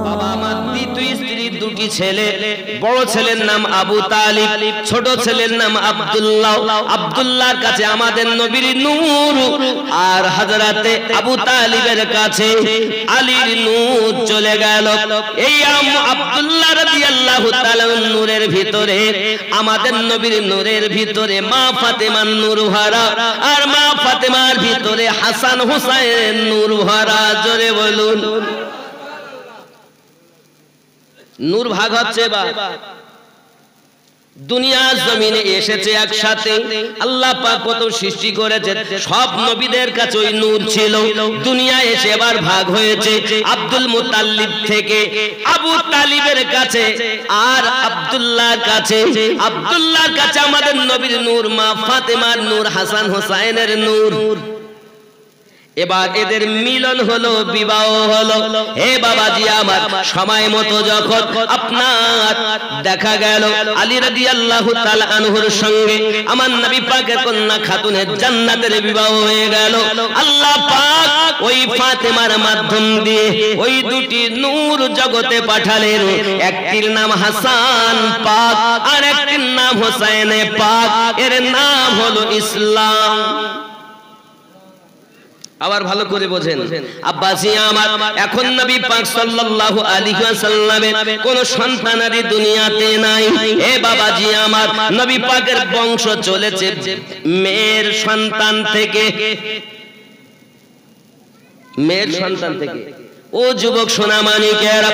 বাবা আমার দ্বিতীয় স্ত্রীর দুটি ছেলে, বড় ছেলের নাম আবু তালিব, ছোট ছেলের নাম আব্দুল্লাহ। আব্দুল্লাহর কাছে আমাদের নবীর নূর, আর হযরতে আবু তালিবের কাছে আলীর নূর চলে গেল। এই আব্দুল্লাহ রাদিয়াল্লাহু তাআলা নূরের ভিতরে, আমাদের নবীর নূরের ভিতরে মা ফাতেমার নূর ভরা, আর মা ফাতেমার ভিতরে হাসান হুসাইনের নূর ভরা। জোরে বলুন। নূর ভাগ হচ্ছে বা দুনিয়া জমিনে এসেছে একসাথে। আল্লাহ পাক কত সৃষ্টি করেছে, সব নবীদের কাছে ওই নূর ছিল। দুনিয়া এসে এবার ভাগ হয়েছে আব্দুল মুতাল্লিব থেকে আবু তালিবের কাছে আর আব্দুল্লাহর কাছে। আব্দুল্লাহর কাছে আমাদের নবীর নূর, মা ফাতেমার নূর, হাসান হোসাইনের নূর। এবার এদের মিলন হলো, বিবাহ হলো। হে বাবাজি আমার, সময় মতো যখন আপনার দেখা গেল আলী রাদিয়াল্লাহু তাআলা আনহুর সঙ্গে আমার নবী পাকের কন্যা খাতুনে জান্নাতের বিবাহ হয়ে গেল। আল্লাহ পাক ওই ফাতেমার মাধ্যম দিয়ে ওই দুটি নূর জগতে পাঠালেন। একটির নাম হাসান পাক, আর একটির নাম হোসেন পাক। এর নাম হলো ইসলাম। আবার ভালো করে বোঝেন আব্বাসি আমার, এখন নবী পাক সাল্লাল্লাহু আলাইহি ওয়াসাল্লামের কোন সন্তানারি দুনিয়াতে নাই। এ বাবাজি আমার, নবী পাকের বংশ চলেছে মেয়ের সন্তান থেকে, মেয়ের সন্তান থেকে। ও যুবক সোনামানিকেরা,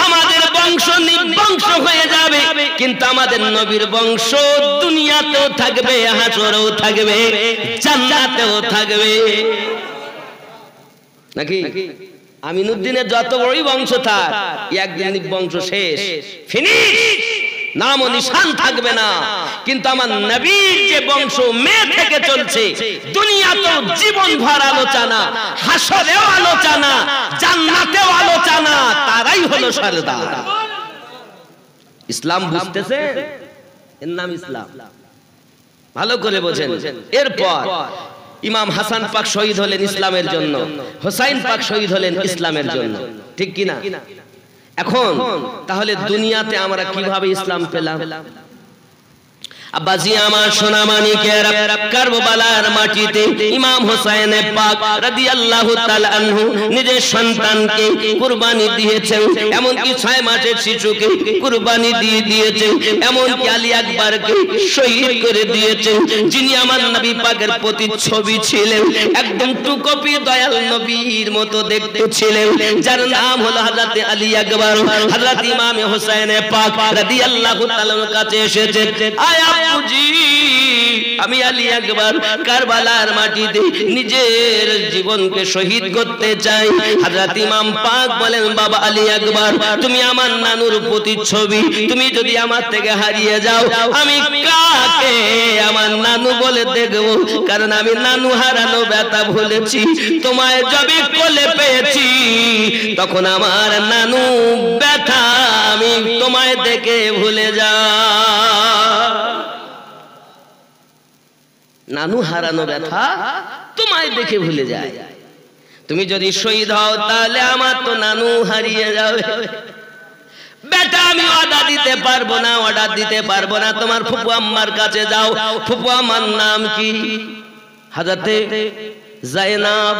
আমাদের বংশ নির্বংশ হয়ে যাবে, কিন্তু আমাদের নবীর বংশ দুনিয়াতেও থাকবে, হাসরেও থাকবে, জান্নাতেও থাকবে। নাকি আমিনুদ্দিনের যত বড়ই বংশ থাক, একদিন বংশ শেষ, ফিনিশ, নাম ও নিশান থাকবে না। কিন্তু আমার নবীর যে বংশ মেয়ে থেকে চলছে, দুনিয়াতেও জীবন ভর আলোচনা, হাসরেও আলোচনা, জান্নাতেও আলোচনা, তারাই হলো সরদার। ইসলাম বুঝতেছে, এর নাম ইসলাম। ভালো করে বোঝেন। এরপর ইমাম হাসান পাক শহীদ হলেন ইসলামের জন্য, হোসাইন পাক শহীদ হলেন ইসলামের জন্য, ঠিক কিনা? এখন তাহলে দুনিয়াতে আমরা কিভাবে ইসলাম পেলাম? আব্বাজি আমার সোনামানিকেরা, কারবালার মাটিতে ইমাম হোসেন পাক রাদিয়াল্লাহু তাআলা আনহু নিজের সন্তানকে কুরবানি দিয়েছেন, এমন কি 6 মাসের শিশুকে কুরবানি দিয়ে দিয়েছেন, এমন কি আলী আকবরকে শহীদ করে দিয়েছেন, যিনি আমার নবী পাকের প্রতিচ্ছবি ছিলেন, একদম টুকপি দয়াল নবীর মতো দেখতে ছিলেন, যার নাম হলো হযরত আলী আকবর। হযরত ইমাম হোসেন পাক রাদিয়াল্লাহু তাআলার কাছে এসেছেন, আয়া আমি আলী আকবর কারবালার মাটিতে নিজের জীবনকে শহীদ করতে চাই। হযরত ইমাম পাক বলেন, বাবা আলী আকবর, তুমি আমার নানুর প্রতিচ্ছবি, তুমি যদি আমার থেকে হারিয়ে যাও, আমি কাকে আমার নানু বলে দেখব? কারণ আমি নানু হারানো ব্যথা ভুলেছি। তোমায় যবে কোলে পেয়েছি, তখন আমার নানু ব্যথা আমি তোমায় দেখে ভুলে যা। নানু হারানো ব্যথা তোমায় দেখে ভুলে যায়। তুমি যদি শহীদ হও, তাহলে আমার তো নানু হারিয়ে যাবে। বেটা আমি অর্ডার দিতে পারবো না, অর্ডার দিতে পারবো না, তোমার ফুপু আম্মার কাছে যাও। ফুপু আমার নাম কি? হযরতে জায়নাব।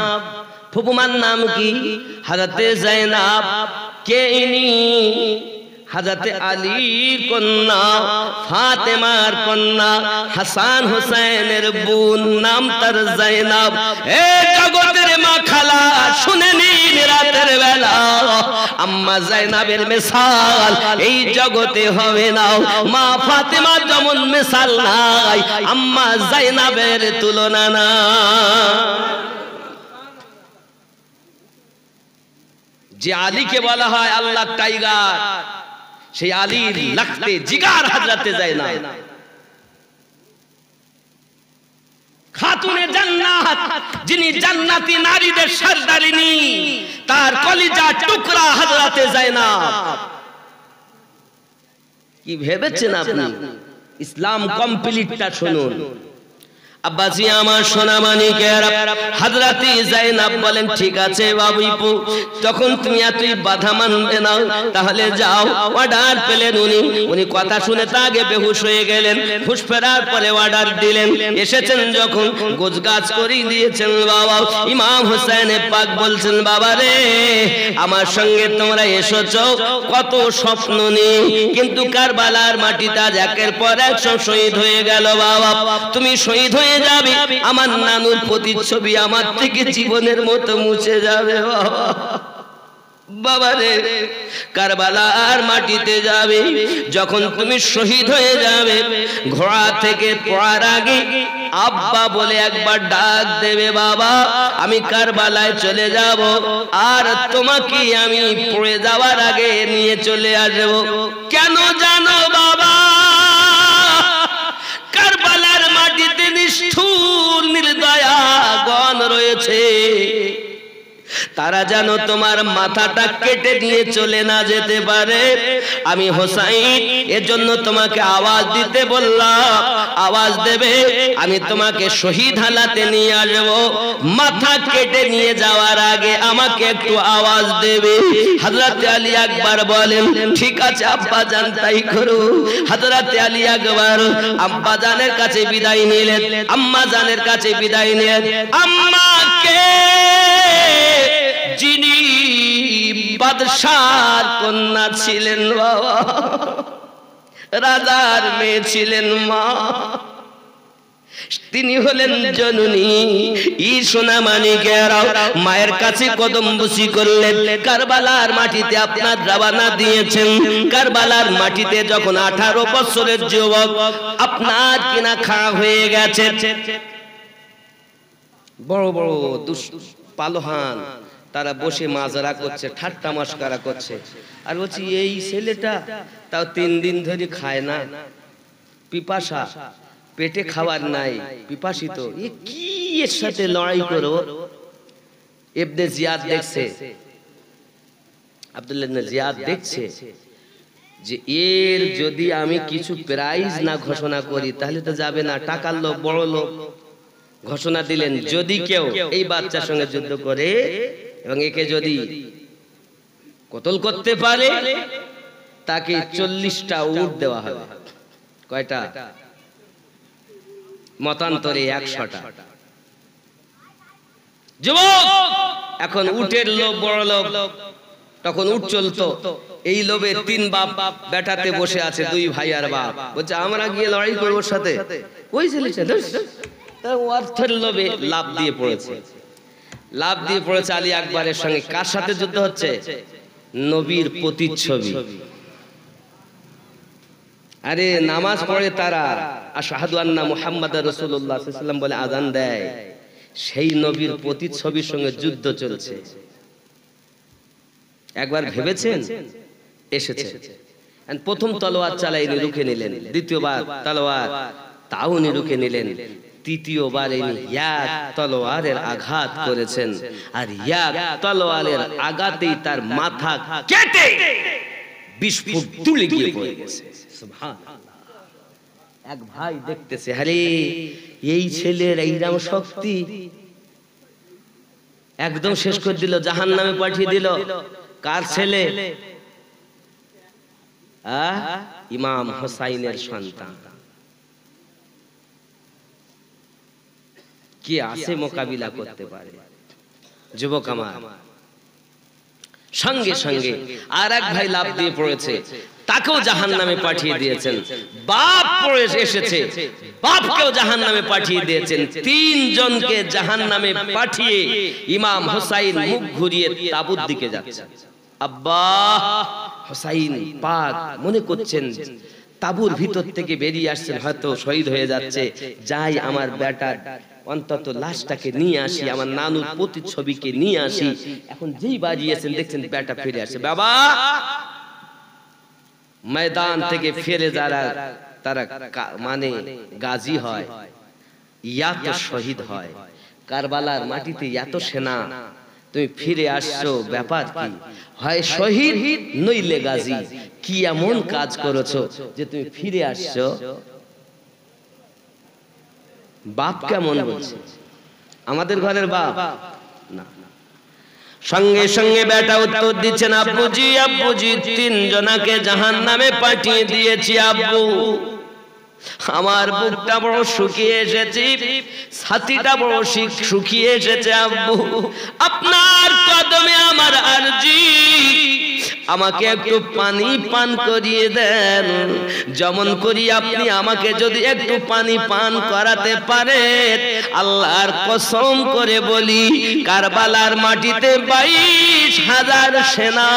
ফুপুমার নাম কি? হযরতে জায়নাব। কে ইনি? হযরত আলীর কন্যা, ফাতেমার কন্যা, হাসান হোসেনের বোন, নাম তার জায়নাব। এ জগতের মা খালা, শুনে নিন রাতের বেলা, আম্মা জায়নাবের মিসাল এই জগতে হবে না। মা ফাতেমার যেমন মিসাল নাই, আম্মা জায়নাবের তুলনা না। যে আলীকে বলা হয় আল্লাহর টাইগার, সেই আলীর লাখতে জিগার হযরতে জায়নাব, খাতুনে জান্নাত, যিনি জান্নাতি নারীদের সরদারিনী, তার কলিজা টুকরা হযরতে জায়নাব। কি ভেবেছেন আপনি? ইসলাম কমপ্লিটটা শুনুন। আব্বাজি আমার সোনা মানিকেরা, হযরত যায়েনব বলেন ঠিক আছে বাবুপু, যখন তুমি এতই বাধা মানবে না তাহলে যাও। অর্ডার পেলেন উনি কথা শুনে তা আগে বেহুশ হয়ে গেলেন। হুঁশ ফেরার পরে অর্ডার দিলেন, এসেছেন যখন গোছগাছ করে দিয়েছেন বাবা। ইমাম হোসেন পাক বলছেন বাবা রে, আমার সঙ্গে তোমরা এসেছো কত স্বপ্ন নিয়ে, কিন্তু কারবালার মাটিতে আজ একের পর এক সব শহীদ হয়ে গেল বাবা। তুমি শহীদ হয়ে যাবে, আমার নানুর প্রতিচ্ছবি আমার থেকে জীবনের মতো মুছে যাবে বাবা। বাবারে কারবালার মাটিতে যাবে, যখন তুমি শহীদ হয়ে যাবে, ঘোড়া থেকে পড়ার আগে আব্বা বলে একবার ডাক দেবে বাবা। আমি কারবালায় চলে যাব, আর তোমাকে আমি পড়ে যাওয়ার আগে নিয়ে চলে আসবো। কেন জানো বাবা? কারবালার মাটিতে নিষ্ঠুর নির্দয়াগণ রয়েছে, তারা যেন তোমার মাথাটা কেটে নিয়ে চলে না যেতে পারে। আমি হোসাইন এজন্য তোমাকে আওয়াজ দিতে বললাম, আওয়াজ দেবে, আমি তোমাকে শহীদ হালাতে নিয়ে আসবো। মাথা কেটে নিয়ে যাওয়ার আগে আমাকে একটু আওয়াজ দেবে। হযরত আলী আকবর বলেন ঠিক আছে আব্বা জান, তাই করো। হযরত আলী আকবর আব্বা জানের কাছে বিদায় নিলেন, আম্মা জানের কাছে বিদায় নিলেন। আম্মাকে যিনি বাদশার কন্যা ছিলেন বাবা, রাজার মেয়ে ছিলেন মা, তিনি হলেন জননী। ই সোনা মানিকেরা, মায়ের কাছে কদম বসি করলেন। কারবালার মাটিতে আপনার রওনা দিয়েছেন, কারবালার মাটিতে যখন 18 বছরের যুবক আপনার কিনা খাওয়া হয়ে গেছে, বড় বড় পালোহান তারা বসে মাজরা করছে, ঠাট্টা মশকরা করছে, আর বলছি এই ছেলেটা তাও 3 দিন ধরে খায় না, পিপাসা, পেটে খাবার নাই, পিপাসিত, এ কি এর সাথে লড়াই করো? ইবনে জিয়াদ দেখছে, আব্দুল্লাহ ইবনে জিয়াদ দেখছে যে এর যদি আমি কিছু প্রাইজ না ঘোষণা করি তাহলে তো যাবে না, টাকার লোক, বড় লোক। ঘোষণা দিলেন যদি কেউ এই বাচ্চার সঙ্গে যুদ্ধ করে এবং একে যদি কতল করতে পারে তাকে 40টা উট দেওয়া হবে। কয়টা? মতান্তরে 100টা। যুবক এখন উটের লোভ, বড় লোভ, তখন উট চলতো, এই লোভে 3 বাপ বেটাতে বসে আছে, 2 ভাই আর বাপ, বলছে আমরা গিয়ে লড়াই করবো ওর সাথে। ওই ছেলেটা অর্থের লোভে লাভ দিয়ে পড়েছে, লাভ দিয়ে পড়েছে আলী আকবরের সঙ্গে। কার সাথে যুদ্ধ হচ্ছে? নবীর প্রতিচ্ছবি। আরে নামাজ পড়ে তারা, আশহাদু আন্না মুহাম্মাদার রাসূলুল্লাহ সাল্লাল্লাহু আলাইহি ওয়াসাল্লাম বলে আযান দেয়, সেই নবীর প্রতিচ্ছবির সঙ্গে যুদ্ধ চলছে। একবার ভেবেছেন? এসেছে, প্রথম তলোয়ার চালাইনি, রুখে নিলেন। দ্বিতীয়বার তলোয়ার, তাও উনি রুখে নিলেন। তৃতীয়বার ইনি এক তলোয়ারের আঘাত করেছেন, আর এক তলোয়ারের আঘাতেই তার মাথা কেটে 20 ফুট তুলে গিয়ে পড়ে গেছে। সুবহানাল্লাহ। এক ভাই দেখতেছে, আরে এই ছেলের এইরকম শক্তি, একদম শেষ করে দিল, জাহান্নামে পাঠিয়ে দিল। কার ছেলে? ইমাম হোসাইনের সন্তান। কি আছে মোকাবিলা করতে পারে? যুবক আমার, সঙ্গে সঙ্গে আর এক ভাই লাভ দিয়ে পড়েছে, তাকেও জাহান্নামে পাঠিয়ে দিয়েছেন। বাপ পড়ে এসেছে, বাপকেও জাহান্নামে পাঠিয়ে দিয়েছেন। 3 জনকে জাহান্নামে পাঠিয়ে ইমাম হোসাইন মুখ ঘুরিয়ে তাবুত দিকে যাচ্ছে। আব্বা হোসাইন পাক মনে করছেন তাবুর ভিতর থেকে বেরিয়ে আসছেন, হয়তো শহীদ হয়ে যাচ্ছে, যাই আমার বেটার অন্তত লাশটাকে নিয়ে আসি, আমার নানুর প্রতিচ্ছবিকে নিয়ে আসি। এখন যেই বাড়িয়েছেন দেখছেন বেটা ফিরে আসে। বাবা, ময়দান থেকে ফিরে যারা তারা মানে গাজী হয়, এত শহীদ হয়, কারবালার মাটিতে এত সেনা, তুমি ফিরে আসছো, ব্যাপার কি? হয় শহীদ নইলে গাজী। কি এমন কাজ করেছো যে তুমি ফিরে আসছো? বাপ কেমন বলছে? আমাদের ঘরের বাপ না। সঙ্গে সঙ্গে বেটা উত্তর দিচ্ছেন, আব্বুজি আব্বুজি 3 জনাকে জাহান্নামে পাঠিয়ে দিয়েছি আব্বু। আমার বুকটা বড় শুকিয়ে এসেছে, ছাতিটা বড় শুকিয়ে এসেছে আব্বু। আপনার কদমে আমার আরজি, আমাকে একটু পানি পান করিয়ে দেন। যেমন করি আপনি আমাকে যদি একটু পানি পান করাতে পারেন, আল্লাহর কসম করে বলি কারবালার মাটিতে 22,000 সেনা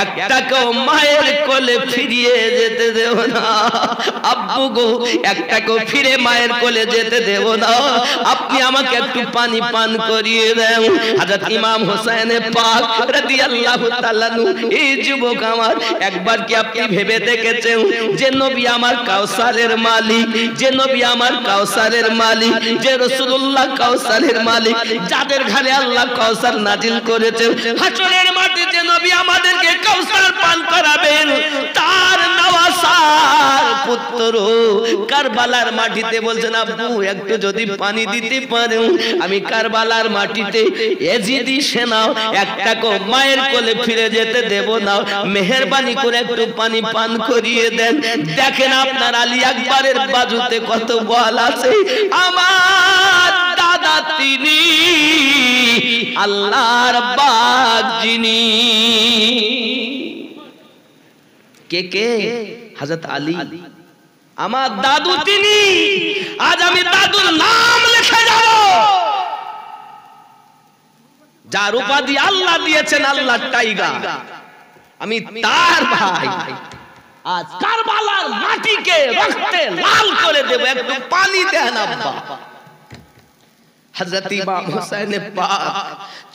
একটাকেও মায়ের কোলে ফিরিয়ে যেতে দেব না আব্বু গো, একটাকেও ফিরে মায়ের কোলে যেতে দেব না। আপনি আমাকে একটু পানি পান করিয়ে দেন। হযরত ইমাম হোসেন পাক রাদিয়াল্লাহু তাআলা, এই যুবক আমার, একবার কি আপনি ভেবে দেখেছেন যে নবী আমার কাউসারের মালিক, যে নবী আমার কাউসারের মালিক, যে রাসূলুল্লাহ কাউসারের মালিক, যাদের ঘরে আল্লাহ কাউসার নাজিল করেছেন, হাসরের মাঠে যে নবী আমাদেরকে কাউসার পান করাবেন, তার নওয়াসার পুত্র কারবালার মাটিতে বলছেন, আব্বু একটু যদি পানি দিতে পারেন, আমি কারবালার মাটিতে এজিদি সেনা একটাকে মায়ের কোলে ফিরে যেতে দেব না, মেহেরবানি করে একটু পানি পান করিয়ে দেন। দেখেন আপনার আলী আকবরের বাজুতে কত বল আছে। আমার দাদা তিনি, আল্লাহর বাগ যিনি। কে কে? হযরত আলী। আমার দাদু তিনি। আজ আমি দাদুর নাম লিখে যাব। যার উপাধি আল্লাহ দিয়েছেন আল্লাহ টাইগার, আমি তার ভাই। আজ কারবালার মাটিকে রক্তে লাল করে দেব, একটু পানি দেন আব্বা। হযরত ইমাম হোসেন পাক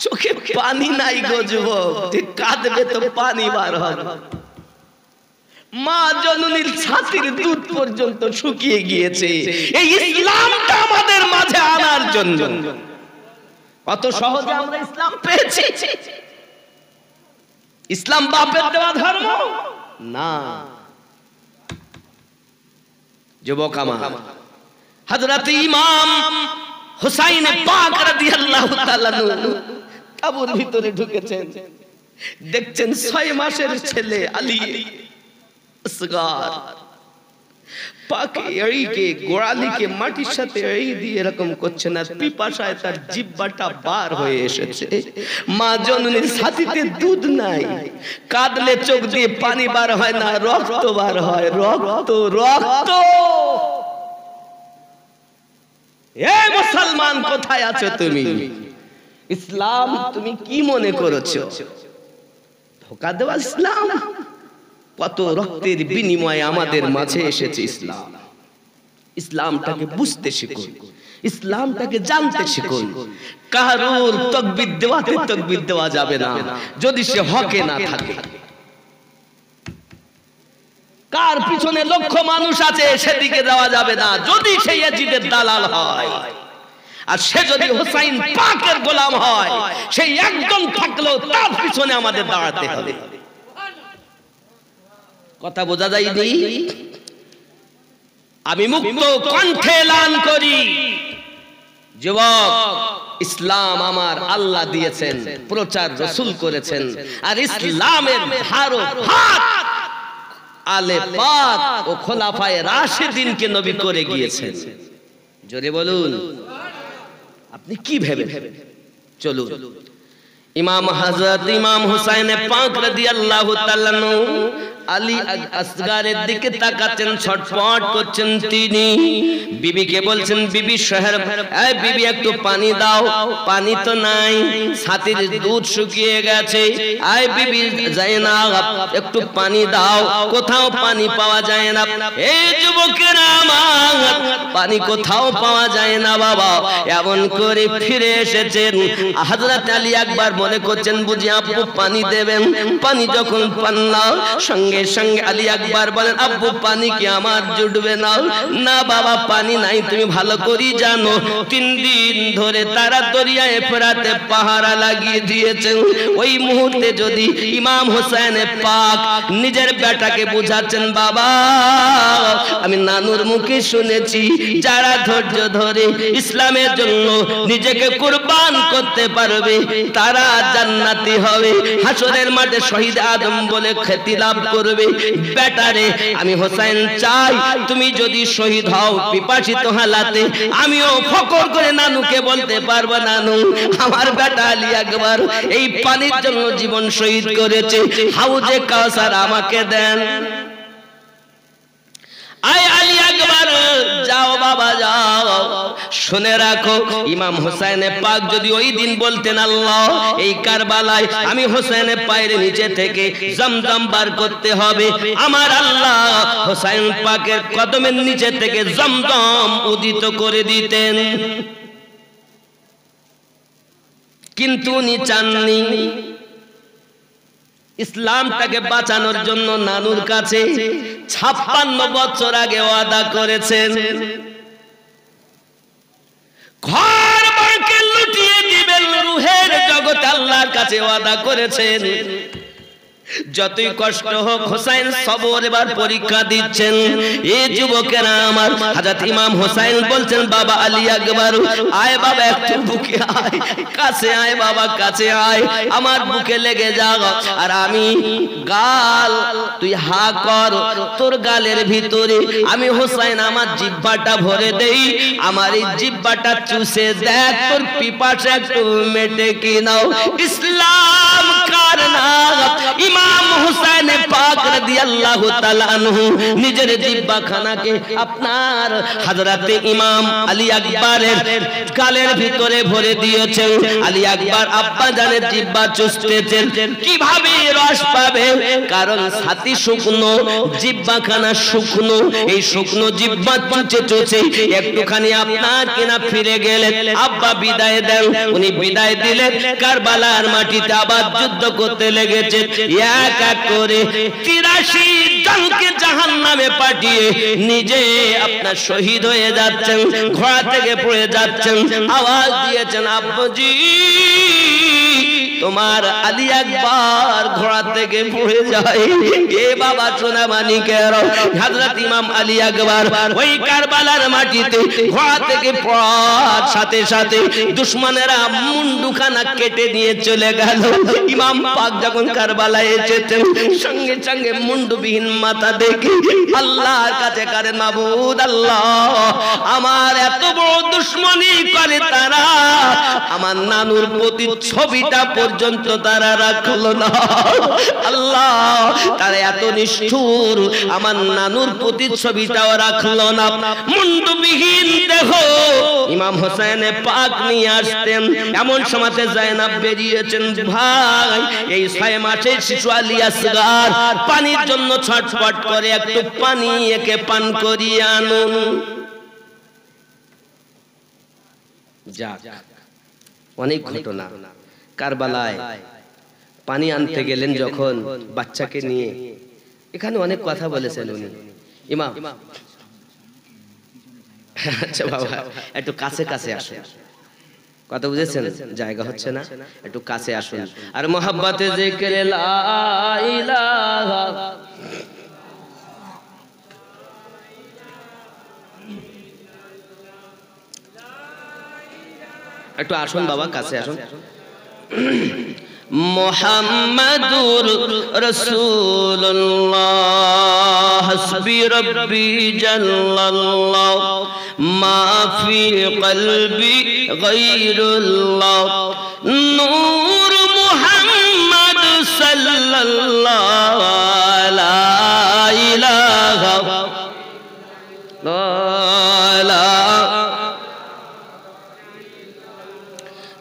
চোখে পানি নাই গো যুবক, ঠিক কাঁদবে তো পানি বার হবে। মা জননীর ছাতির দুধ পর্যন্ত শুকিয়ে গিয়েছে এই ইসলামটা আমাদের মাঝে আনার জন্য। কত সহজে আমরা ইসলাম পেয়েছি। ইসলাম বাপের দেওয়া ধর্ম না। যুবক আমার, হযরত ইমাম হুসাইন পাক রাদিয়াল্লাহু তাআলা কাবুর ভিতরে ঢুকেছেন। দেখছেন 6 মাসের ছেলে আলী আসগার পাকে এড়িকে গোড়ালিকে মাটির সাথে এড়িয়ে দিয়ে এরকম করছে না, পিপাসায় তার জিহ্বাটা বার হয়ে এসেছে। মা জননীর ছাতিতে দুধ নাই, কাঁদলে চোখ দিয়ে পানি বার হয় না, রক্ত বার হয়, রক্ত রক্ত। এ মুসলমান কোথায় আছো তুমি? ইসলাম তুমি কি মনে করেছো? ধোঁকা দেওয়া ইসলাম। কত রক্তের বিনিময়ে আমাদের মাঝে এসেছে ইসলাম। ইসলামটাকে বুঝতে শিখুন, ইসলামটাকে জানতে শিখুন। কারুর তাকবীর দেওয়াতে তাকবীর দেওয়া যাবে না যদি সে হকে না থাকে। কার পিছনে লক্ষ মানুষ আছে সেদিকে দেওয়া যাবে না যদি সে ইয়াজিদের দালাল হয়। আর সে যদি হুসাইন পাকের গোলাম হয়, সেই একজন থাকলেও তার পিছনে আমাদের দাঁড়াতে হবে। কথা বোঝা যায়নি? আমি মুক্ত কণ্ঠে এলান করি, যুবক, ইসলাম আমার আল্লাহ দিয়েছেন, প্রচার রাসূল করেছেন। আর ইসলামের ধারক হাত আলে পাক ও খোলাফায়ে রাশিদিনকে নবী করে গিয়েছেন। জোরে বলুন, আপনি কি ভেবেন? চলুন, ইমাম হযরত ইমাম হুসাইন পাক রাদিয়াল্লাহু তাআলা আলী আসগারের দিকে তাকাচ্ছেন, ছটফট করছেন। তিনি বিবিকে বলছেন, বিবি শহর, এই বিবি একটু পানি দাও। পানি তো নাই, ছাতির দুধ শুকিয়ে গেছে। এই বিবি যায়নাব একটু পানি দাও, কোথাও পানি পাওয়া যায় না। এই যুবকেরা আমার, পানি কোথাও পাওয়া যায় না বাবা। এমন করে ফিরে এসেছেন। হযরত আলী একবার মনে করছেন বুঝি আপু পানি দেবেন। পানি যখন পান না, সঙ্গে সঙ্গে সঙ্গে আলী আকবর বলেন, আব্বু পানি কি আমার জুটবে না? না বাবা, পানি নাই, তুমি ভালো করে জানো 3 দিন ধরে তারা দরিয়ায়ে ফেরাতে পাহারা লাগিয়ে দিয়েছেন। ওই মুহূর্তে যদি ইমাম হোসেন পাক নিজের বেটাকে বুঝাচ্ছেন, বাবা আমি নানুর মুখে শুনেছি যারা ধৈর্য ধরে ইসলামের জন্য নিজেকে কুরবান করতে পারবে তারা জান্নাতি হবে, হাসরের মাঠে শহীদ আদম বলে খ্যাতি লাভ করবে। বেটারে আমি হোসেন চাই তুমি যদি শহীদ হও পিপাসিত হালাতে, আমিও ফকর করে নানুকে বলতে পারবো, নানু আমার বেটা আলী আকবর এই পানির জন্য জীবন শহীদ করেছে, হাউজে কাউসার আমাকে দেন। আয় আলী আকবর যাও বাবা যাও। শুনে রাখো, ইমাম হোসেন পাক যদি ওই দিন বলতেন, আল্লাহ এই কারবালায় আমি হোসেন পায়ের নিচে থেকে জমজম বার করতে হবে, আমার আল্লাহ হোসেন পাকের কদমের নিচে থেকে জমজম উদিত করে দিতেন। কিন্তু উনি চাননি। ইসলামটাকে বাঁচানোর জন্য নানুর কাছে 56 বছর আগে ওয়াদা করেছেন, ঘর বাড়িকে লুটিয়ে দিবেন, রূহের জগতে আল্লাহর কাছে ওয়াদা করেছেন। যতই কষ্ট হোক হোসেন সবর এবার পরীক্ষা দিচ্ছেন। এই যুবকেরা আমার, হযরত ইমাম হোসেন বলছেন, বাবা আলী আকবর আয় বাবা একটু বুকে আয়, কাছে আয় বাবা কাছে আয়, আমার বুকে লেগে যা, আর আমি গাল তুই হা কর, তোর গালের ভিতরে আমি হোসেন আমার জিহ্বাটা ভরে দেই, আমার এই জিহ্বাটা চুষে দেখ তোর পিপাসা একটু মেটে কি নাও। ইসলাম কার নাম ইমাম হুসাইন পাক রাদিয়াল্লাহু তাআলা আনহু নিজের জিহ্বাখানাকে আপনার হযরতে ইমাম আলী আকবরের গালের ভিতরে ভরে দিয়েছেন। আলী আকবর আব্বা জানের জিহ্বা চুষতেছেন, কিভাবে রস পাবে? কারণ ছাতি শুকনো, জিহ্বাখানা শুকনো, এই শুকনো জিহ্বা চুষে চুষে একটুখানি আপনার কিনা ফিরে গেলেন। আব্বা বিদায় দেন, উনি বিদায় দিলেন, কারবালার মাটিতে আবার যুদ্ধ করতে লেগেছে। এক এক করে 83 জনকে জাহান্নামে পাঠিয়ে নিজে আপনার শহীদ হয়ে যাচ্ছেন, ঘোড়া থেকে পড়ে যাচ্ছেন। আওয়াজ দিয়েছেন, আব্বাজি তোমার আলী আকবর ঘোড়া থেকে পড়ে যায়। এ বাবা সোনা মানিকের হযরত ইমাম আলী আকবর ওই কারবালার মাটিতে ঘোড়া থেকে পড়ার সাথে সাথে দুশমনেরা মুন্ডুখানা কেটে নিয়ে চলে গেল। ইমাম পাক যখন কারবালায় এসেছেন, সঙ্গে সঙ্গে মুন্ডুবিহীন মাথা দেখে আল্লাহর কাছে কারে, মাবুদ আল্লাহ আমার এত বড় দুশমনি করে তারা, আমার নানুর প্রতি ছবিটা পর্যন্ত তারা রাখলো না। আল্লাহ তারা এত নিষ্ঠুর, আমার নানুর প্রতি ছবিটাও রাখলো না। মুন্ডবিহীন দেহ ইমাম হোসেন পাক নিয়ে আসতেন। এমন সময়তে যায়নাব বেরিয়েছেন, ভাই এই 6 মাসের শিশু আলী আসগার পানির জন্য ছটফট করে, একটু পানি একে পান করিয়ে আনুন। যাক অনেক ঘটনা। কারবালায় পানি আনতে গেলেন যখন বাচ্চাকে নিয়ে, এখানে অনেক কথা বলেছেন উনি ইমাম। আচ্ছা বাবা একটু কাছে কাছে আসুন, কথা বুঝেছেন? জায়গা হচ্ছে না, একটু কাছে আসুন। আর মোহাব্বতে জিকিরে লা ইলাহা, একটু আসুন বাবা কাছে আসুন। মুহাম্মাদুর রাসূলুল্লাহ হাসবি রাব্বি জাল্লাল্লাহ মা ফি কলবি গায়রুল্লাহ নূর মুহাম্মদ সাল্লাল্লাহু লা ইলাহা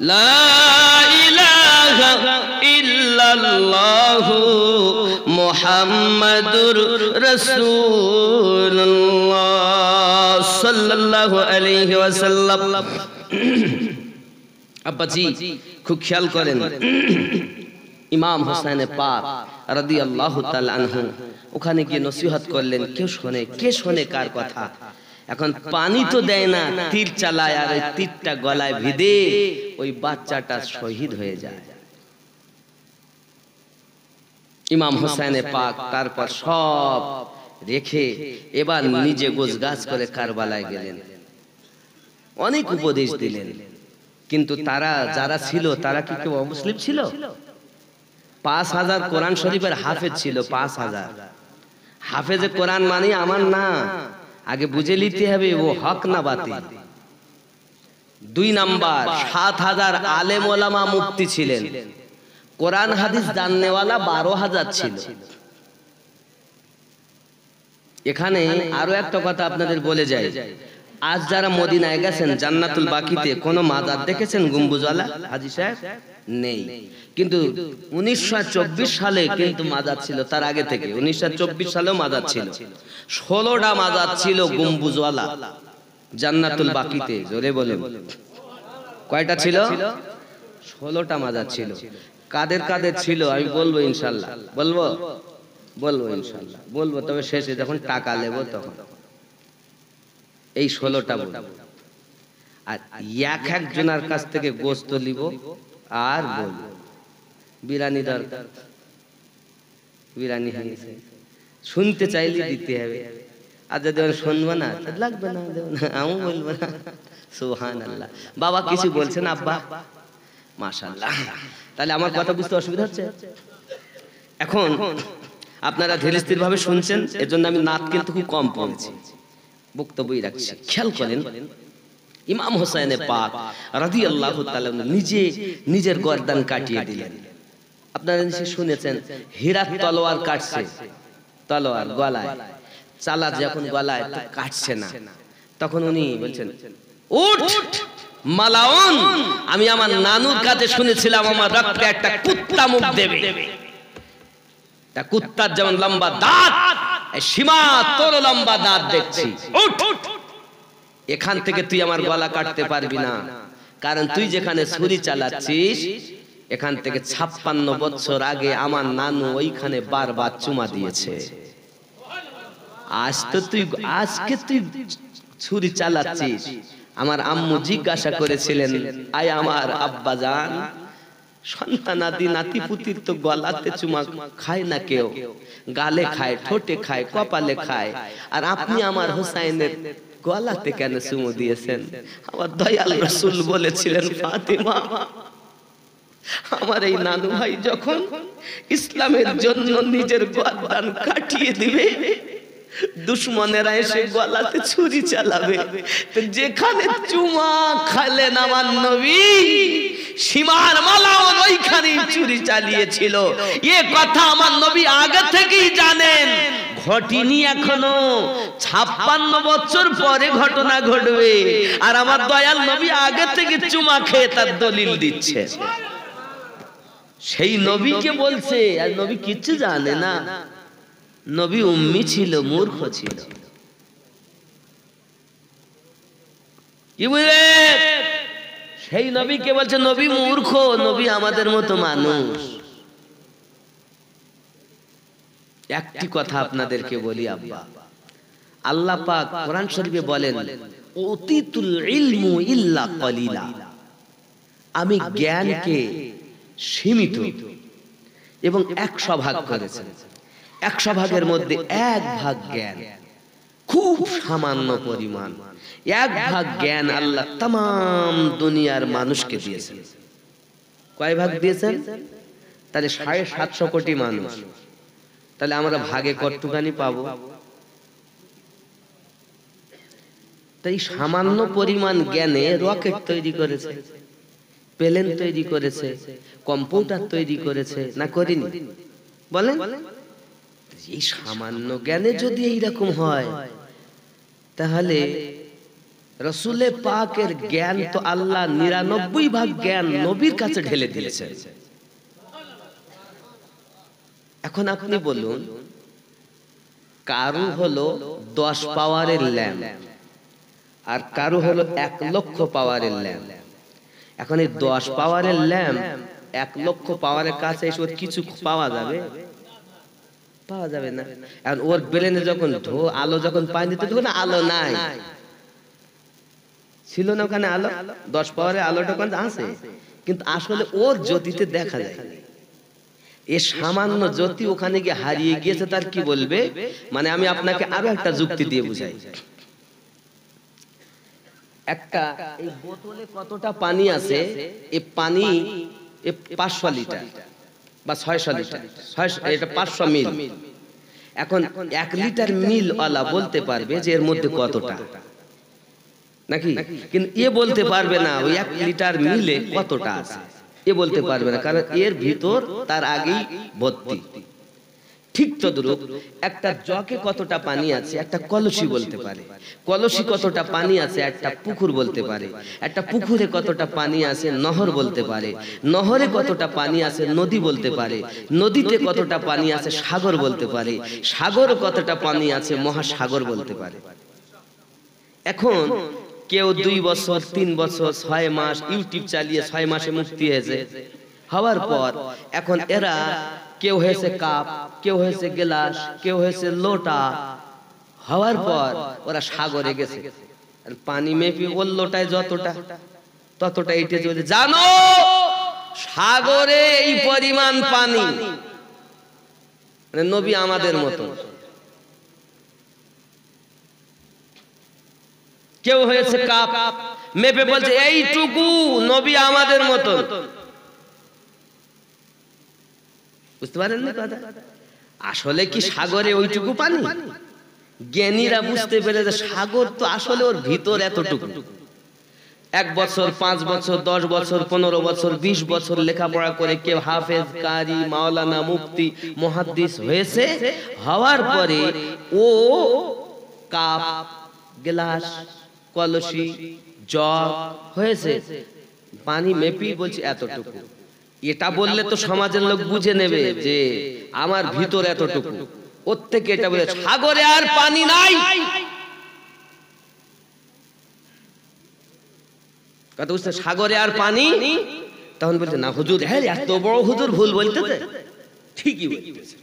লা ইলাহা ইল্লাল্লাহু মুহাম্মাদুর রাসূলুল্লাহ সাল্লাল্লাহু আলাইহি ওয়াসাল্লাম। আব্বাজি খুব খেয়াল করেন, ইমাম হোসেন পাক রাদিয়াল্লাহু তাআলা আনহু ওখানে গিয়ে নসিহত করলেন। কেউ শোনে, কে শোনে কার কথা? এখন পানি তো দেয় না, তীর চালায়, আর ওই তীরটা গলায় ভিদে ওই বাচ্চাটা শহীদ হয়ে যায়। ইমাম হোসেন পাক তারপর সব রেখে এবার নিজে গোছগাছ করে কারবালায় গেলেন। অনেক উপদেশ দিলেন, কিন্তু তারা যারা ছিল তারা কি কেউ অমুসলিম ছিল? 5000 কোরআন শরীফের হাফেজ ছিল, 5000। হাফেজে কোরআন মানে আমার না, আগে বুঝে নিতে হবে ও হক না বাতিল। 2 নাম্বার 7000 আলেম ওলামা মুফতি ছিলেন, কোরআন হাদিস জাননেওয়ালা 12000 ছিল। এখানে আরো একটা কথা আপনাদের বলে যাই, আজ যারা মদিনায় গেছেন জান্নাতুল বাকিতে কোন মাজার দেখেছেন গম্বুজওয়ালা হাজী সাহেব? নেই। কিন্তু 1924 সালে কিন্তু মাজার ছিল, তার আগে থেকে 1924 সালেও মাজার ছিল। 16টা মাজার ছিল গম্বুজওয়ালা জান্নাতুল বাকিতে। জোরে বলেন কয়টা ছিল? 16টা মাজার ছিল। কাদের কাদের ছিল আমি বলবো ইনশাআল্লাহ, বলবো ইনশাআল্লাহ বলবো, তবে শেষে যখন টাকা নেব তখন এই 16টা বলবো। আর একজনের কাছ থেকে গোশত নিব আর বলবো বিরানি দরকার, বিরানি হয়েছে, শুনতে চাইলে দিতে হবে। আর যদি শুনবো না লাগবে না, আমি বলবো না। সুবহানাল্লাহ। বাবা কিছু বলছেন আব্বা? মাশাআল্লাহ। তাহলে আমার কথা বুঝতে অসুবিধা হচ্ছে? এখন আপনারা ধীরে স্থির ভাবে শুনছেন, এজন্য আমি নাত কিন্তু খুব কম পড়েছি, বক্তব্যই রাখছি। খেয়াল করেন, ইমাম হোসেন পাক রাদিয়াল্লাহু তাআলা নিজে নিজের গর্দান কাটিয়ে দিলেন। আপনারা নিশ্চয়ই শুনেছেন, হীরার তলোয়ার কাটছে, তলোয়ার গলায়, চালা যখন গলায় তো কাটছে না, তখন উনি বলছেন উঠ মালাউন, আমি আমার নানুর কাছে শুনেছিলাম আমার রক্তে একটা কুত্তা মুখ দেবে। তা কুত্তার যেমন লম্বা দাঁত, সীমা তোর লম্বা দাঁত দেখছি, উঠ, এখান থেকে তুই আমার গলা কাটতে পারবি না, কারণ তুই যেখানে ছুরি চালাচ্ছিস এখান থেকে 56 বছর আগে আমার নানু ওইখানে বারবার চুমা দিয়েছে। আজকে তুই ছুরি চালাচ্ছিস। আমার আম্মু জিজ্ঞাসা করেছিলেন, আয় আমার আব্বা জান, সন্তানাদি নাতি পুতির তো গলাতে চুমা খায় না কেউ, গালে খায়, ঠোঁটে খায়, কপালে খায়, আর আপনি আমার হোসাইনের গলাতে কেন চুমু দিয়েছেন? আমার দয়াল রাসূল বলেছিলেন, ফাতিমা, আমার এই নানু ভাই যখন ইসলামের জন্য নিজের গর্দান কাটিয়ে দিবে, দুশমনেরা এসে গলাতে ছুরি চালাবে, তো যেখানে চুমা খালেন আমার নবী, সীমার মালাউন ওইখানে ছুরি চালিয়েছিল। এ কথা আমার নবী আগে থেকেই জানেন, ঘটেনি এখনো, 56 বছর পরে ঘটনা ঘটবে, আর আমার দয়াল নবী আগে থেকে চুমা খেয়ে তার দলিল দিচ্ছে। সেই নবীকে বলছে, আর নবী কিচ্ছু জানে না, নবী উম্মি ছিল, মূর্খ ছিল। কি বুঝলে? সেই নবীকে বলছে নবী মূর্খ, নবী আমাদের মতো মানুষ। একটি কথা আপনাদেরকে বলি আব্বা, আল্লাহ পাক কোরআন শরীফে বলেন, উতিতুল ইলমু ইল্লা কলিলা, আমি জ্ঞানকে সীমিত এবং 100 ভাগ করেছি। 100 ভাগের মধ্যে 1 ভাগ জ্ঞান, খুব সামান্য পরিমাণ। 1 ভাগ জ্ঞান আল্লাহ तमाम দুনিয়ার মানুষকে দিয়েছেন। কয় ভাগ দিয়েছেন? তাহলে 750 কোটি মানুষ, তাহলে আমরা ভাগে কতখানি পাবো? তাই সামান্য পরিমাণ জ্ঞানে রকেট তৈরি করেছে, প্লেন তৈরি করেছে, কম্পিউটার তৈরি করেছে, না করেনি? বলেন, এই সামান্য জ্ঞানে যদি এইরকম হয়, তাহলে রাসূলে পাকের জ্ঞান তো আল্লাহ 99 ভাগ জ্ঞান নবীর কাছে ঢেলে দিয়েছেন। এখন আপনি বলুন, কারু হলো 10 পাওয়ারের ল্যাম্প আর কারু হলো 1 লক্ষ পাওয়ারের ল্যাম্প। এখন এই 10 পাওয়ারের ল্যাম্প 1 লক্ষ পাওয়ারের কাছে এসে ওর কিছু পাওয়া যাবে? পাওয়া যাবে না। আর ওর ব্রেনে যখন আলো যখন পায়নি তখন আলো নাই, ছিল না ওখানে আলো, 10 পাওয়ারের আলোটা ওখানে আছে, কিন্তু আসলে ওর জ্যোতিতে দেখা যায়। এ সামান্য জ্যোতি ওখানে গিয়ে হারিয়ে গিয়েছে, তার কি বলবে? মানে আমি আপনাকে আরো একটা যুক্তি দিয়ে বুঝাই। একটা এই বোতলে কতটা পানি আছে, এই পানি 500 লিটার বা 600 লিটার, এটা 500 মিল। এখন 1 লিটার মিল ওয়ালা বলতে পারবে যে এর মধ্যে কতটা, নাকি? কিন্তু এ বলতে পারবে না ওই 1 লিটার মিলে কতটা আছে, এ বলতে পারবে না, কারণ এর ভিতর তার আগেই ভর্তি। ঠিক তদ্রূপ একটা জগে কতটা পানি আছে একটা কলসি বলতে পারে, কলসি কতটা পানি আছে একটা পুকুর বলতে পারে, একটা পুকুরে কতটা পানি আছে নহর বলতে পারে, নহরে কতটা পানি আছে নদী বলতে পারে, নদীতে কতটা পানি আছে সাগর বলতে পারে, সাগর কতটা পানি আছে মহাসাগর বলতে পারে। এখন কেউ 2 বছর 3 বছর 6 মাস ইউটিউব চালিয়ে 6 মাসে মুক্তি হয়েছে, হওয়ার পর এখন এরা কেউ হয়েছে কাপ, কেউ হয়েছে গ্লাস, কেউ হয়েছে লোটা, হওয়ার পর ওরা সাগরে গেছে, পানি মেপে ওর লোটায় যতটা ততটা এঁটে চলে। জানো সাগরে এই পরিমাণ পানি, নবী আমাদের মতো। কেউ হয়েছে কাপ, মেপে বলছে এইটুকু, নবী আমাদের মতো। বুঝতে পারেন না কথা? আসলে কি সাগরে ওইটুকু পানি? জ্ঞানীরা বুঝতে পেরে যে সাগর তো আসলে ওর ভিতর এতটুকু। 1 বছর 5 বছর 10 বছর 15 বছর 20 বছর লেখাপড়া করে কেউ হাফেজ, কারি, মাওলানা, মুফতি, মুহাদ্দিস হয়েছে, হওয়ার পরে ও কাপ, গ্লাস, কলসি, জগ হয়েছে, পানি মেপি বলছি এতটুকু। এটা বললে তো সমাজের লোক বুঝে নেবে যে আমার ভিতর এতটুকু, ওর থেকে এটা বলে সাগরে আর পানি নাই। কথা বুঝতে, সাগরে আর পানি, তখন বলতে না হুজুর, হ্যাঁ এত বড় হুজুর ভুল বলতেছে, ঠিকই বলতেছে।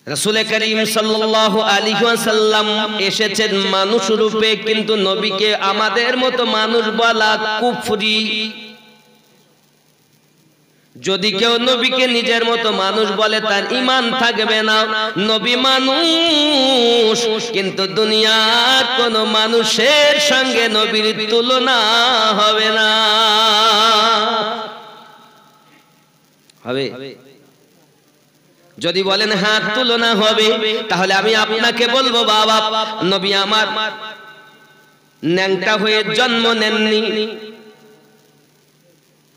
রাসূল করিম সাল্লাল্লাহু আলাইহি ওয়াসাল্লাম এসেছেন মানুষ রূপে, কিন্তু নবীকে আমাদের মতো মানুষ বলা কুফরি। যদি কেউ নবীকে নিজের মতো মানুষ বলে তার ঈমান থাকবে না। নবী মানুষ, কিন্তু দুনিয়ার কোন মানুষের সঙ্গে নবীর তুলনা হবে না। হবে? যদি বলেন হ্যাঁ তুলনা হবে, তাহলে আমি আপনাকে বলবো বাবা, নবী আমার ন্যাংটা হয়ে জন্ম নেননি,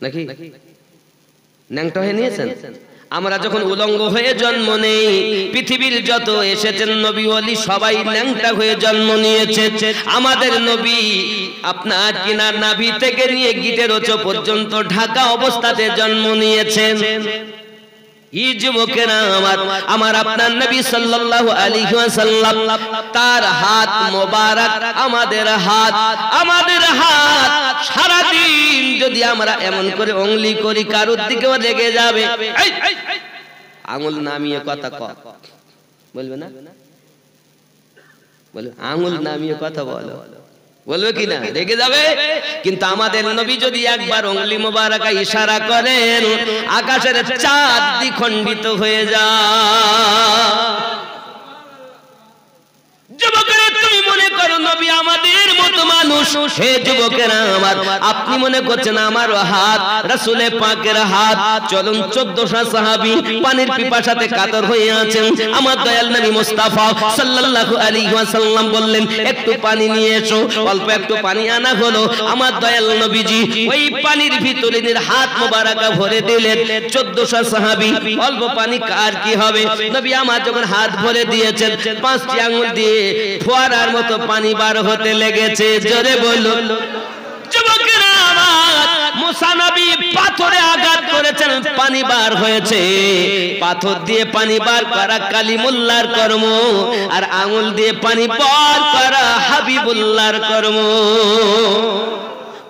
নাকি? ন্যাংটা হয়ে নিয়েছেন? আমরা যখন উলঙ্গ হয়ে জন্ম নেই, পৃথিবীর যত এসেছেন নবী ওলি সবাই ন্যাংটা হয়ে জন্ম নিয়েছে। আমাদের নবী আপনার কিনা নাভি থেকে নিয়ে গিটের ওচো পর্যন্ত ঢাকা অবস্থাতে জন্ম নিয়েছেন। এই যুবকেরা আমার আপনার নবী সাল্লাল্লাহু আলাইহি ওয়াসাল্লাম, তার হাত মোবারক আমাদের হাত সারা দিন যদি আমরা এমন করে উংলি করি কারোর দিকেও লেগে যাবে। আঙুল নামিয়ে কথা বলবে না? বলবে আঙুল নামিয়ে কথা বলো, বলবে কি না? রেগে যাবে। কিন্তু আমাদের নবী যদি একবার উংলি মোবারকা ইশারা করেন, আকাশের চাঁদ দ্বিখণ্ডিত হয়ে যায়। যুবকেরা তুমি মনে করো নবী আমাদের মতো মানুষ। হে যুবকেরা আমার, আপনি মনে করছেন আমার হাত রাসূলে পাকের হাত। চলুন 1400 সাহাবী পানির পিপাসাতে কাতর হয়ে আছেন। আমার দয়াল নবী মুস্তাফা সাল্লাল্লাহু আলাইহি ওয়াসাল্লাম বললেন একটু পানি নিয়ে এসো। অল্প একটু পানি আনা হলো। আমার দয়াল নবীজি ওই পানির ভিতরে হাত মোবারকা ভরে দিলেন। 1400 সাহাবী, অল্প পানি কার কি হবে? নবী আমার যখন হাত ভরে দিয়েছেন, 5টি আঙ্গুল দিয়ে ফোয়ারার মতো পানি বার হতে লেগেছে। জোরে বলুন যুবকেরা আমার, মুসা নবী পাথরে আঘাত করেছেন, পানি বার হয়েছে। পাথর দিয়ে পানি বার করা কালিমুল্লাহর কর্ম, আর আঙ্গুল দিয়ে পানি বার করা হাবিবুল্লাহর কর্ম।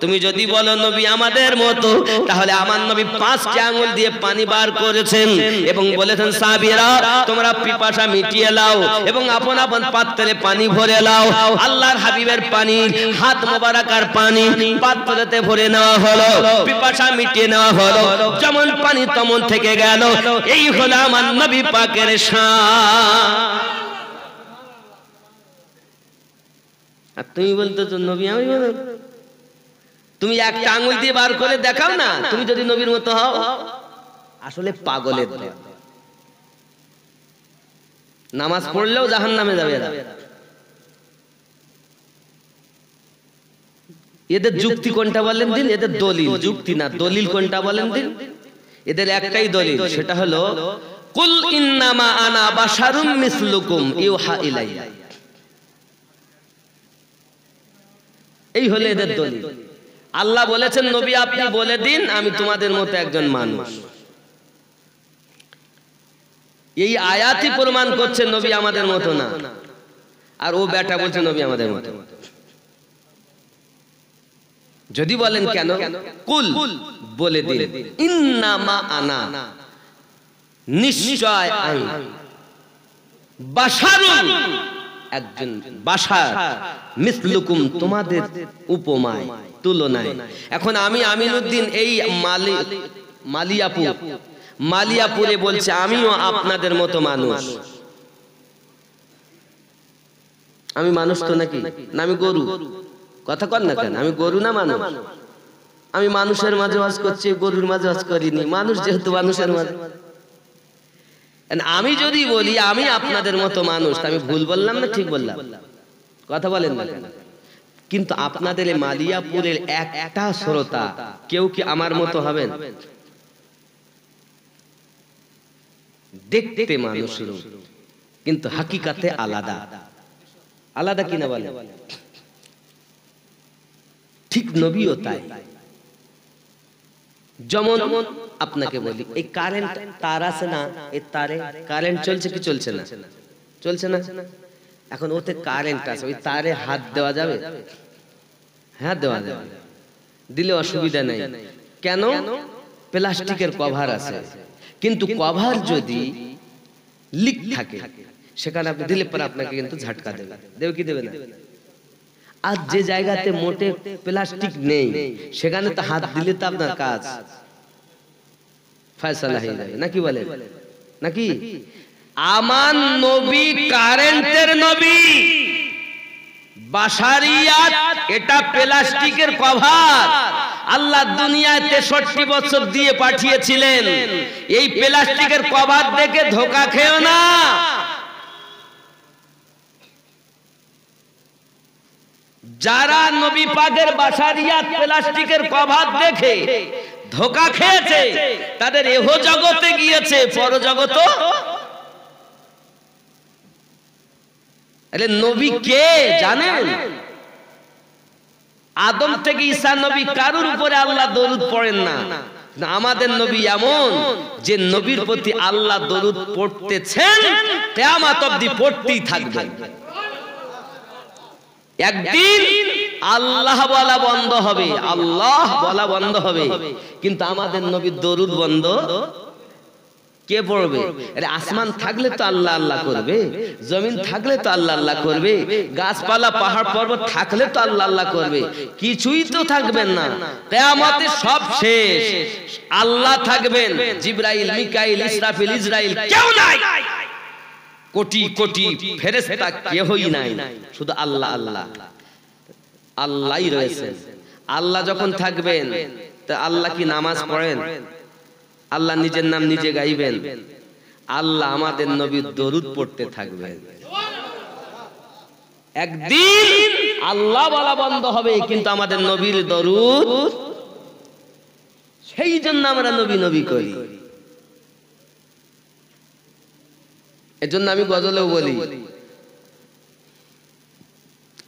তুমি যদি বলো নবী আমাদের মতো, তাহলে আমার নবী 5টি আঙ্গুল দিয়ে পানি বার করেছেন এবং বলেছেন সাহাবীরা তোমরা পিপাসা মিটিয়ে নাও এবং আপন আপন পাত্রে পানি ভরে নাও। আল্লাহর হাবিবের পানি, হাত মোবারকার পানি পাত্রতে ভরে নেওয়া হলো, পিপাসা মিটিয়ে নেওয়া হলো, যেমন পানি তেমন থেকে গেল। এই হলো আমার নবী পাকের শান। আর তুমি বলতো তো নবী আমি বলো, তুমি একটা আঙ্গুল দিয়ে বার করে দেখাও না তুমি যদি নবীর মতো হও। আসলে পাগলের দল, নামাজ পড়লেও জাহান্নামে যাবে এরা। এদের যুক্তি কোনটা বলেন দিন? এদের দলিল, যুক্তি না দলিল কোনটা বলেন দিন? এদের একটাই দলিল, সেটা হলো কুল ইন্নামা আনা বাশারুম মিসলুকুম ইউহা ইলাইয়া। এই হলো এদের দলিল। আল্লাহ বলেছেন নবী আপনি বলে দিন আমি তোমাদের মতো একজন মানুষ। এই আয়াতই প্রমাণ করছে নবী আমাদের মতো না। আর ও বেটা বলছে নবী আমাদের মতো। যদি বলেন কেন, কুল বলে দিন ইন্নামা আনা নিশ্চয় আমি বাশারুন একজন বাশার মিসলুকুম তোমাদের উপমায় তুলনায়। এখন আমি আমিনুদ্দিন এই মালিয়াপুরে বলছে আমিও আপনাদের মতো মানুষ। আমি মানুষ তো নাকি না আমি গরু? কথা কর না কেন? আমি গরু না মানুষ? আমি মানুষের মাঝে বাস করছি, গরুর মাঝে বাস করিনি। মানুষ যেহেতু মানুষের মাঝে। আমি যদি বলি আমি আপনাদের মতো মানুষ, আমি ভুল বললাম না ঠিক বললাম? কথা বলেন না কেন? কিন্তু আপনাদের মালিয়াপুরের একটা শ্রোতা কেউ কি আমার মতো হবেন? দেখতে মানুষ কিন্তু হাকিকাতে আলাদা। আলাদা কিনা বলে? ঠিক নবীও তাই। যেমন আপনাকে বলি এই কারেন্ট তার আছে না, এই তারে কারেন্ট চলছে কি চলছে না? চলছে না। এখন ওতে কারেন্ট আছে, ওই তারে হাত দেওয়া যাবে? হ্যাঁ দেওয়া যাবে, দিলে অসুবিধা নেই। কেন? প্লাস্টিকের কভার আছে। কিন্তু কভার যদি লিক থাকে সেখানে আপনি দিলে পরে আপনাকে কিন্তু ঝাটকা দেবে। দেবে কি দেবে না? আর যে জায়গাতে মোটে প্লাস্টিক নেই সেখানে তো হাত দিলে তো আপনার কাজ ফয়সালা হয়ে যাবে, নাকি বলেন? নাকি? আমার নবী কারেন্টের নবী, বাশারিয়াত এটা প্লাস্টিকের কভার। আল্লাহ দুনিয়ায় 63 বছর দিয়ে পাঠিয়েছিলেন। এই প্লাস্টিকের কভার দেখে ধোঁকা খেও না। যারা নবী পাকের বাশারিয়াত প্লাস্টিকের কভার দেখে ধোঁকা খেয়েছে তাদের এহ জগতে গিয়েছে, পরজগত। আরে নবী কে জানেন? আদম থেকে ঈসা নবী কারুর উপরে আল্লাহ দরুদ পড়েন না। আমাদের নবী এমন যে নবীর প্রতি আল্লাহ দরুদ পড়তেছেন, কিয়ামত অবধি পড়তেই থাকবেন। একদিন আল্লাহ বলা বন্ধ হবে, আল্লাহ বলা বন্ধ হবে, কিন্তু আমাদের নবীর দরুদ বন্ধ কে পড়বে? আরে আসমান থাকলে তো আল্লাহ আল্লাহ করবে, জমিন থাকলে তো আল্লাহ আল্লাহ করবে, গাছপালা পাহাড় পর্বত থাকলে তো আল্লাহ আল্লাহ করবে। কিছুই তো থাকবেন না, কিয়ামতে সব শেষ। আল্লাহ থাকবেন, জিবরাইল, মিকাইল, ইসরাফিল, ইসরাইল কেউ নাই। কোটি কোটি ফেরেশতা কেউই নাই, শুধু আল্লাহ আল্লাহ আল্লাহই রয়েছেন। আল্লাহ যখন থাকবেন তা আল্লাহ কি নামাজ পড়েন? আল্লাহ নিজের নাম নিজে গাইবেন? আল্লাহ আমাদের নবীর দরুদ পড়তে থাকবেন। একদিন আল্লাহ বলা বন্ধ হবে, কিন্তু আমাদের নবীর দরুদ, সেই জন্য আমরা নবী নবী করি। এজন্য আমি গজলেও বলি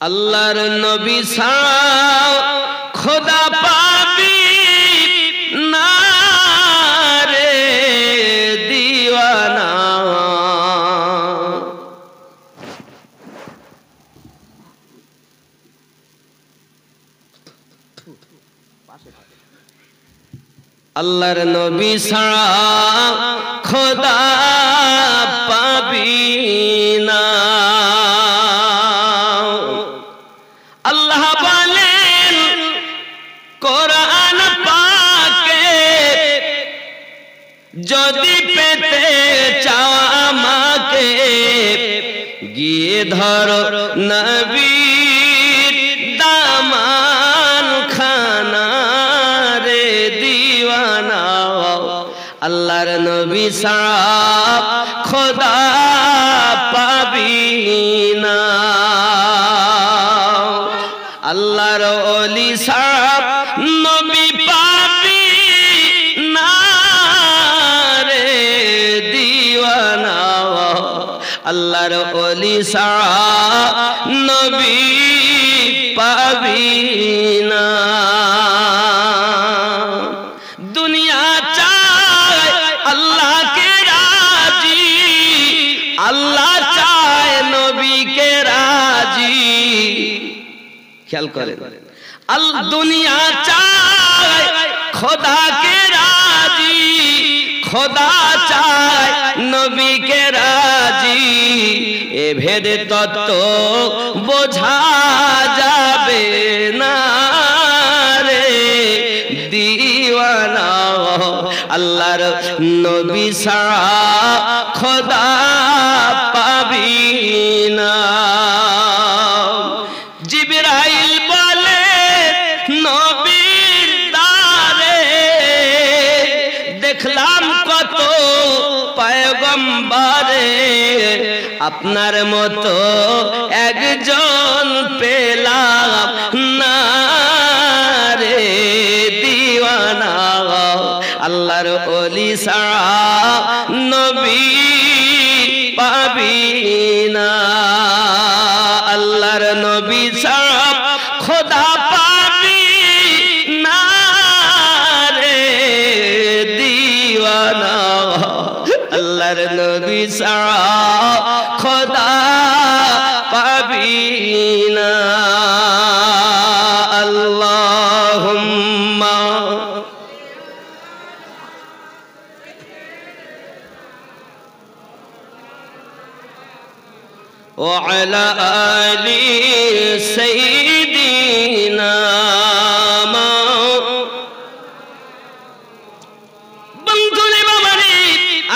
আল্লাহর নবী সাও খোদা পাবি না রে দিওয়ানা। আল্লাহর নবী ছাড়া খোদা পাবি না। আল্লাহ বলেন কোরআন পাকে, যদি পেতে চাও আমাকে, গিয়ে ধরো নবীর দামান খানা রে দিওয়ানা। আল্লাহর নবী ছাড়া খোদা পাবি না। আল্লাহর ওলি ছাড়া নবী পাবি না রে দিওয়ানা। আল্লাহর ওলি ছাড়া নবী পাবি না। দুনিয়া চায় আল্লাহকে রাজি, আল্লাহ চায় নবীকে রাজি। খেয়াল করেন, দুনিয়া চায় খোদাকে রাজি, খোদা চায় নবীকে রাজি। এ ভেদে তত্ত্ব বোঝা যাবে না রে দিওয়ানা। আল্লাহর নবী ছাড়া খোদা পাবি না। জিবরাইল বলে নবীর দারে, দেখলাম কত পয়গম্বরে, আপনার মতো একজন পেলাম না রে দিওয়ানা। আল্লাহর ওলি ছাড়া নবী পাবি না। আল্লাহর নবী ছাড়া খোদা পাবি না রে দিওয়ানা। আল্লাহর নবী ছাড়া খোদা পাবি না। আল্লাহুম্মা وعلى آل سيدنا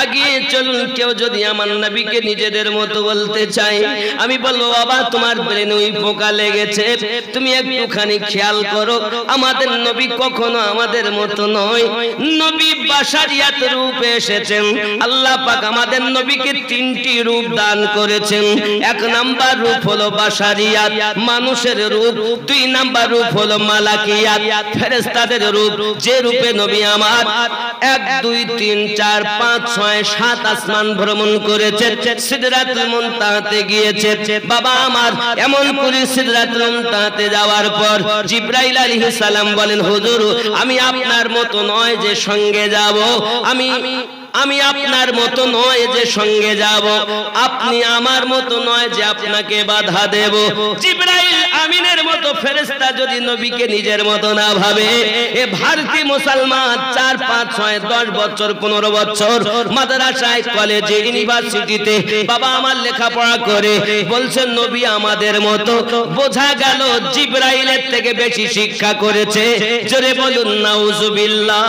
আগিয়ে চলুন। কেউ যদি আমার নবীকে নিজেদের মতো বলতে চায়, আমি বলবো বাবা তোমার ব্রেনে ওই পোকা লেগেছে, তুমি একটুখানি খেয়াল করো। আমাদের নবী কখনো আমাদের মতো নয়। নবী বাশারিয়াত রূপে এসেছেন। আল্লাহ পাক আমাদের নবীকে তিনটি রূপ দান করেছেন। এক নাম্বার রূপ হলো বাশারিয়াত, মানুষের রূপ। দুই নাম্বার রূপ হলো মালাকিয়াত, ফেরেশতাদের রূপ। যে রূপে নবী আমার 1 2 3 4 5 6 7 আসমান ভ্রমণ করেছে, সিদরাতুল মুনতাহাতে গিয়েছে। বাবা আমার এমন করে সিদরাতুল মুনতাহাতে যাওয়ার পর জিবরাইল আলাইহিস সালাম বলেন, হুজুর আমি আপনার মতো নয় যে সঙ্গে যাব, আমি আপনার মতো নয় যে সঙ্গে যাব, আপনি আমার মতো নয় যে আপনাকে বাধা দেব। জিবরাইল আমিনের মতো ফেরেশতা যদি নবীকে নিজের মতো না ভাবে, এ ভারতীয় মুসলমান 4 5 6 10 বছর 15 বছর মাদ্রাসায় কলেজে ইউনিভার্সিটিতে বাবা আমার লেখাপড়া করে বলছেন নবী আমাদের মতো, বোঝা গেল জিবরাইলের থেকে বেশি শিক্ষা করেছে। জোরে বলুন নাউজুবিল্লাহ।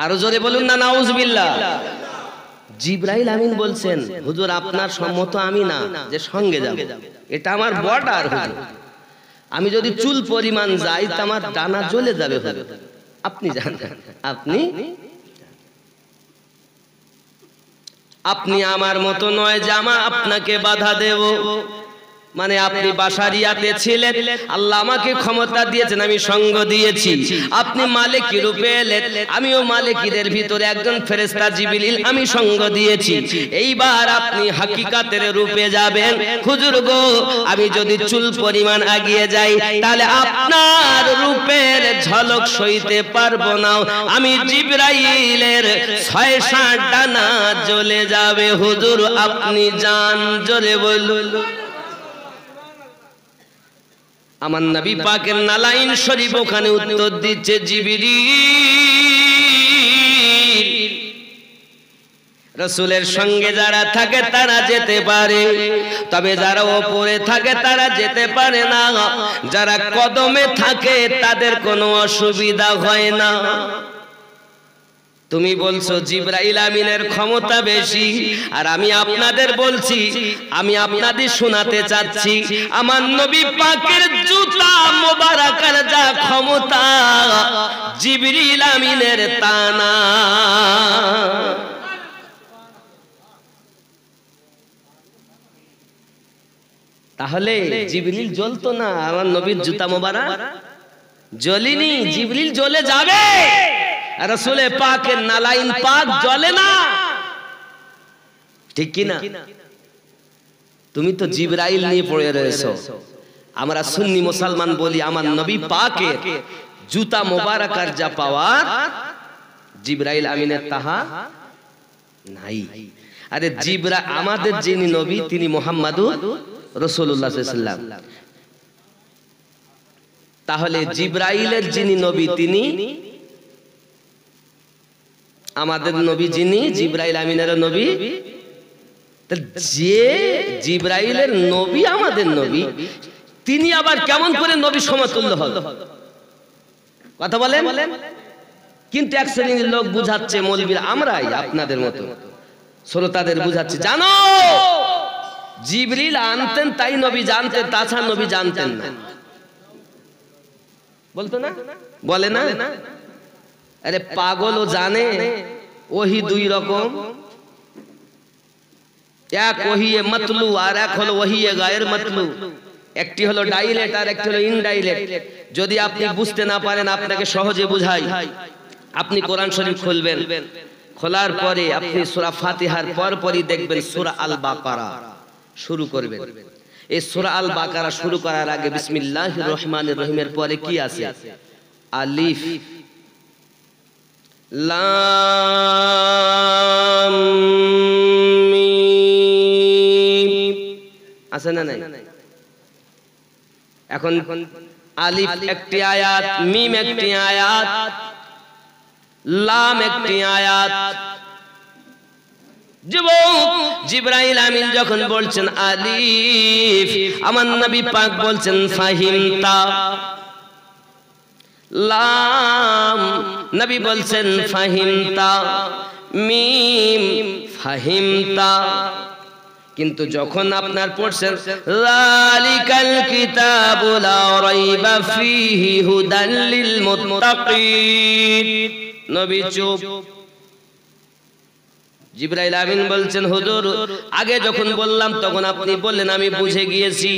আরো জোরে বলুন না নাউজুবিল্লাহ। জিবরাইল আমিন বলছেন, হুজুর আপনার সম্মত আমি না যে সঙ্গে যাব, এটা আমার বর্ডার হুজুর। আমি যদি চুল পরিমাণ যাই তা আমার ডানা জ্বলে যাবে হুজুর, আপনি জানেন, আপনি আমার মতো নয় যে আপনাকে বাধা দেব। মানে আপনি বাশারিয়াতে ছিলেন, আল্লাহ আমাকে ক্ষমতা দিয়েছেন, আমি সঙ্গ দিয়েছি। আপনি মালিকি রূপে এলেন, আমিও মালিকীদের ভিতরে একজন ফেরেশতা জিবরিল, আমি সঙ্গ দিয়েছি। এইবার আপনি হাকিকাতের রূপে যাবেন। হুজুর গো আমি যদি চুল পরিমাণ আগিয়ে যাই তাহলে আপনার রূপের ঝলক সইতে পারবো না, আমি জিবরাইলের 6-7 ডানা জ্বলে যাবে। হুজুর আপনি যান, জোরে বলুন। আমার নবী পাকের নালাইন শরীফ ওখানে উত্তর দিচ্ছে জিবরিল রাসূলের সঙ্গে যারা থাকে তারা যেতে পারে, তবে যারা উপরে থাকে তারা যেতে পারে না। যারা কদমে থাকে তাদের কোনো অসুবিধা হয় না। তুমি বলছো জিবরাইল আমিনের ক্ষমতা বেশি, আর আমি আপনাদের বলছি, আমি আপনাদের শোনাতে চাচ্ছি আমার নবী পাকের জুতা মোবারকের যা ক্ষমতা জিবরিল আমিনের তা না। তাহলে জিবরিল জ্বলতো না, আমার নবীর জুতা মোবারক জ্বলেনি, জিবরিল জ্বলে যাবে, রাসূলে পাকের নালাইন পাক জ্বলে না, ঠিক কি না? তুমি তো জিবরাইল নিয়ে পড়ে রয়েছো। আমরা সুন্নি মুসলমান বলি আমার নবী পাকের জুতা মোবারকের যা পাওয়ার জিবরাইল আমিনের তাহা নাই। আরে জিবরাইল আমাদের যিনি নবী তিনি মুহাম্মাদুর রাসূলুল্লাহ সাল্লাল্লাহু আলাইহি ওয়াসাল্লাম, তাহলে জিবরাইলের যিনি নবী তিনি আমাদের নবী, যিনি জিবরাইল আমিনের নবী, যে জিবরাইলের নবী আমাদের নবী, তিনি আবার কেমন করে নবী সমতুল্য হল? কথা বলেন। কিন্তু এক শ্রেণীর লোক বুঝাচ্ছে মৌলবীরা, আমরাই আপনাদের মতো শ্রোতাদের বুঝাচ্ছে, জানো জিবরিল আনতেন তাই নবী জানতেন, তাছাড়া নবী জানতেন না। বলতো না, বলে না? আরে পাগলও জানে ওহি দুই রকম, এক ওহিয়ে মাতলু আর এক হলো ওহিয়ে গায়ের মাতলু। একটি হলো ডাইরেক্ট আর একটি হলো ইনডাইরেক্ট। যদি আপনি বুঝতে না পারেন আপনাকে সহজে বুঝাই। আপনি কোরআন শরীফ খুলবেন, খোলার পরে আপনি সূরা ফাতিহার পরপরই দেখবেন সূরা আল বাকারা শুরু করবেন। এই সূরা আল বাকারা শুরু করার আগে বিসমিল্লাহির রহমানির রহিমের পরে কি আছে? আলিফ লাম মিম আছে না নাই? এখন আলিফ একটি আয়াত, মিম একটি আয়াত, লাম একটি আয়াত। জিবরাইল আমিন যখন বলছেন আলিফ, আমার নবী পাক বলছেন ফাহিমতা। লাম নবী বলছেন ফাহিমতা, মিম ফাহিমতা। কিন্তু যখন আপনার পড়ছেন যালিকাল কিতাবু লা রাইবা ফীহি হুদাল লিল মুত্তাকিন, নবী চুপ। জিবরাইল আমিন বলছেন হুজুর আগে যখন বললাম তখন আপনি বললেন আমি বুঝে গিয়েছি,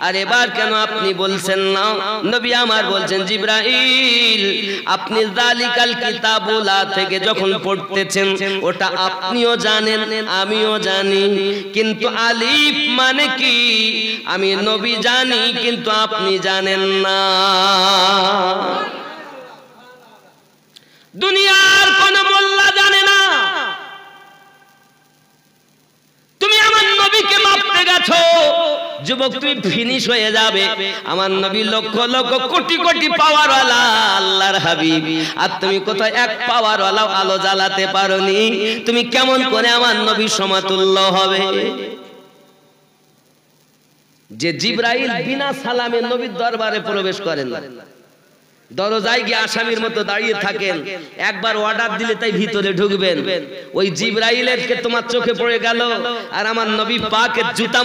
আর এবার কেন আপনি বলছেন না? নবী আমার বলছেন জিবরাইল আপনি যালিকাল কিতাবুলা থেকে যখন পড়তেছেন ওটা আপনিও জানেন আমিও জানি, কিন্তু আলিফ মানে কি আমি নবী জানি কিন্তু আপনি জানেন না। দুনিয়ার কোন মোল্লা জানে না। তুমি আমার নবীকে মাপতে গেছো, যুবক তুমি ফিনিশ হয়ে যাবে। আমার নবী লক্ষ লক্ষ কোটি কোটি পাওয়ারওয়ালা আল্লাহর হাবিব, আর তুমি কোথায় এক পাওয়ারওয়ালা আলো জ্বালাতে পারোনি। তুমি কেমন করে আমার নবী সমতুল্য হবে? যে জিবরাইল বিনা সালামে নবীর দরবারে প্রবেশ করেন না, দরজায় গিয়ে আসামির মতো দাঁড়িয়ে থাকেন, একবার অর্ডার দিলে তাই ভিতরে ঢুকবেন। ওই জিবরাইলের কে তোমার চোখে পড়ে গেল, আর আমার নবী পাকের জুতা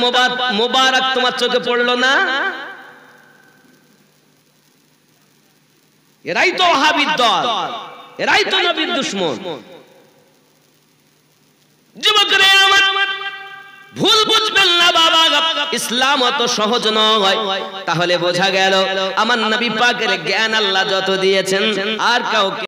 মোবারক তোমার চোখে পড়লো না। এরাই তো ওহাবীর দল, এরাই তো নবীর দুশমন। যুবকরা আমার ভুল বুঝবেন না বাবা, ইসলাম অত সহজ নয়। তাহলে বোঝা গেল আমার নবী পাকের জ্ঞান আল্লাহ যত দিয়েছেন আর কাউকে